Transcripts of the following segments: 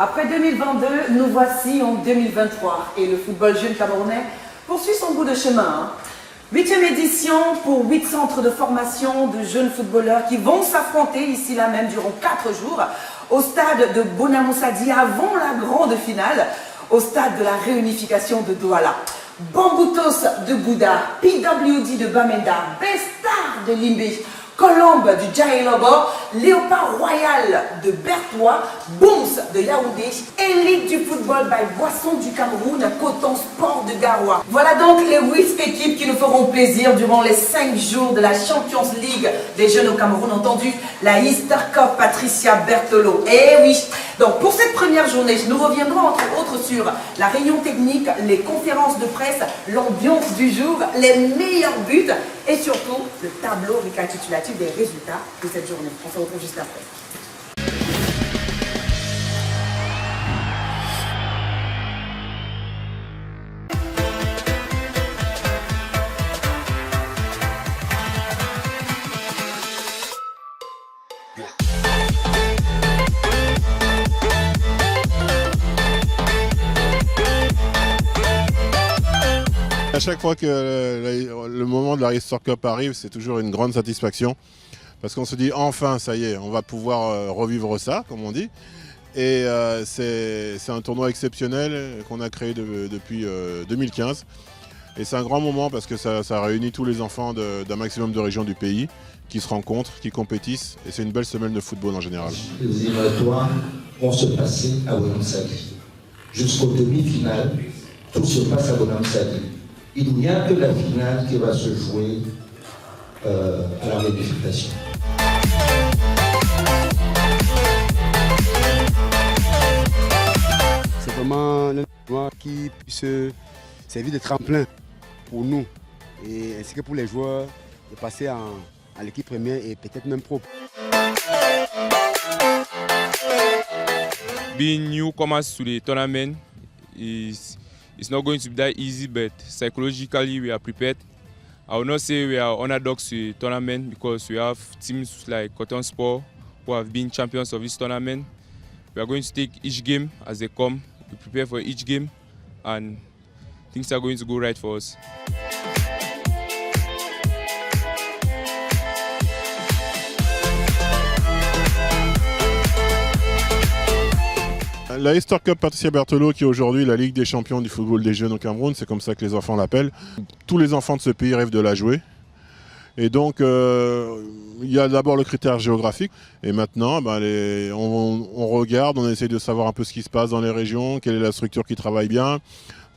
Après 2022, nous voici en 2023 et le football jeune camerounais poursuit son bout de chemin. 8e édition pour 8 centres de formation de jeunes footballeurs qui vont s'affronter ici là même durant 4 jours au stade de Bonamoussadi avant la grande finale, au stade de la réunification de Douala. Bamboutos de Bouddha, PWD de Bamenda, Bestar de Limbe, Colombe du Djaïlobo, Léopard Royal de Bertois, Bons de Yaoundé, Élite du football by Boisson du Cameroun, Coton Sport de Garoua. Voilà donc les 8 équipes qui nous feront plaisir durant les 5 jours de la Champions League des jeunes au Cameroun, entendu la Easter Cup Patricia Berthelot. Eh oui, donc pour cette première journée, nous reviendrons entre autres sur la réunion technique, les conférences de presse, l'ambiance du jour, les meilleurs buts et surtout le tableau récapitulatif des résultats de cette journée. On se retrouve juste après. À chaque fois que le moment de la Easter Cup arrive, c'est toujours une grande satisfaction parce qu'on se dit enfin, ça y est, on va pouvoir revivre ça, comme on dit. Et c'est un tournoi exceptionnel qu'on a créé depuis 2015. Et c'est un grand moment parce que ça réunit tous les enfants d'un maximum de régions du pays qui se rencontrent, qui compétissent. Et c'est une belle semaine de football en général. Les éliminatoires vont se passer à Bonamoussadi. Jusqu'aux demi-finales, tout se passe à Bonamoussadi. Il n'y a que la finale qui va se jouer à la réunification. C'est vraiment un tournoi qui puisse servir de tremplin pour nous et ainsi que pour les joueurs de passer à l'équipe première et peut-être même pro. Being newcomers to the tournament it's not going to be that easy, but psychologically we are prepared. I will not say we are underdogs to the tournament because we have teams like Coton Sport who have been champions of this tournament. We are going to take each game as they come. We prepare for each game and things are going to go right for us. La Easter Cup Patricia Berthelot, qui est aujourd'hui la Ligue des champions du football des jeunes au Cameroun, c'est comme ça que les enfants l'appellent. Tous les enfants de ce pays rêvent de la jouer. Et donc, il y a d'abord le critère géographique. Et maintenant, on regarde, on essaie de savoir un peu ce qui se passe dans les régions, quelle est la structure qui travaille bien.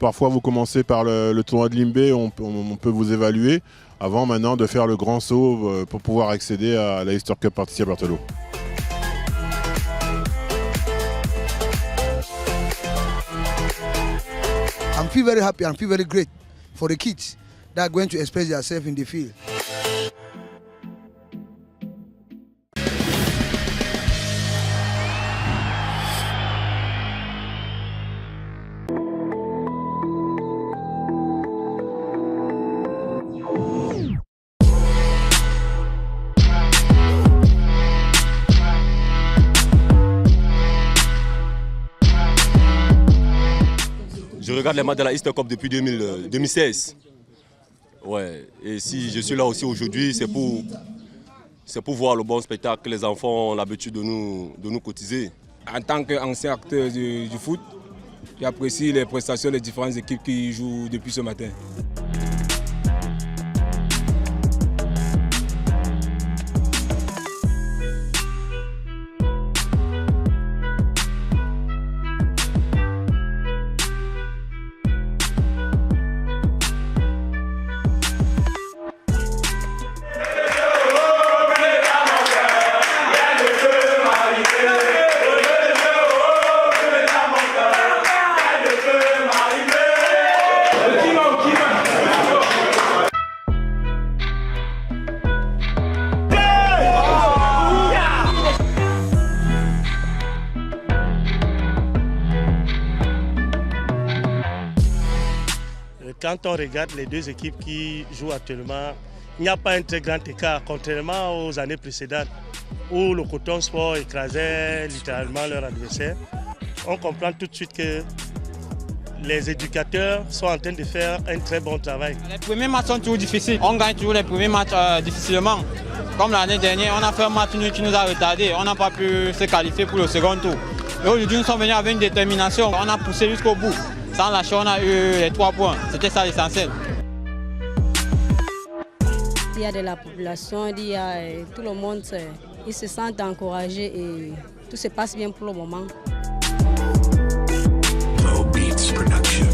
Parfois, vous commencez par le tournoi de Limbe, on peut vous évaluer, avant maintenant de faire le grand saut pour pouvoir accéder à la Easter Cup Patricia Berthelot. I feel very happy and feel very great for the kids that are going to express themselves in the field. Je regarde les matchs de la Easter Cup depuis 2016. Ouais. Et si je suis là aussi aujourd'hui, c'est pour voir le bon spectacle que les enfants ont l'habitude de nous cotiser. En tant qu'ancien acteur du foot, j'apprécie les prestations des différentes équipes qui jouent depuis ce matin. Quand on regarde les deux équipes qui jouent actuellement, il n'y a pas un très grand écart, contrairement aux années précédentes où le Coton Sport écrasait littéralement leur adversaire. on comprend tout de suite que les éducateurs sont en train de faire un très bon travail. Les premiers matchs sont toujours difficiles. On gagne toujours les premiers matchs difficilement. Comme l'année dernière, on a fait un match nul qui nous a retardé. On n'a pas pu se qualifier pour le second tour. Et aujourd'hui, nous sommes venus avec une détermination. On a poussé jusqu'au bout. Sans lâcher, on a eu les 3 points. C'était ça l'essentiel. Il y a de la population, il y a tout le monde, ils se sentent encouragés et tout se passe bien pour le moment. Flow Beats Production.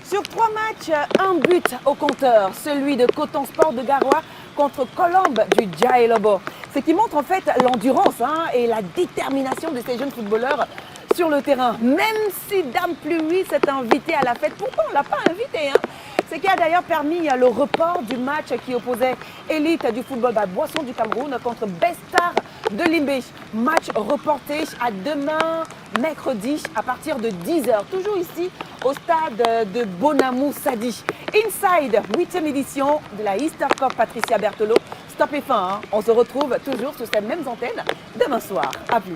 Sur 3 matchs, un but au compteur, celui de Coton Sport de Garoua contre Colombe du Djaïlobo. Ce qui montre en fait l'endurance et la détermination de ces jeunes footballeurs sur le terrain. Même si Dame Pluie s'est invité à la fête, pourtant on ne l'a pas invité. Ce qui a d'ailleurs permis le report du match qui opposait Élite du football Boisson du Cameroun contre Bestar de Limbé. Match reporté à demain, mercredi, à partir de 10h. Toujours ici, au stade de Bonamou Sadi. Inside, 8e édition de la Easter Cup Patricia Berthelot. Stop et fin, on se retrouve toujours sur cette même antenne demain soir. A plus.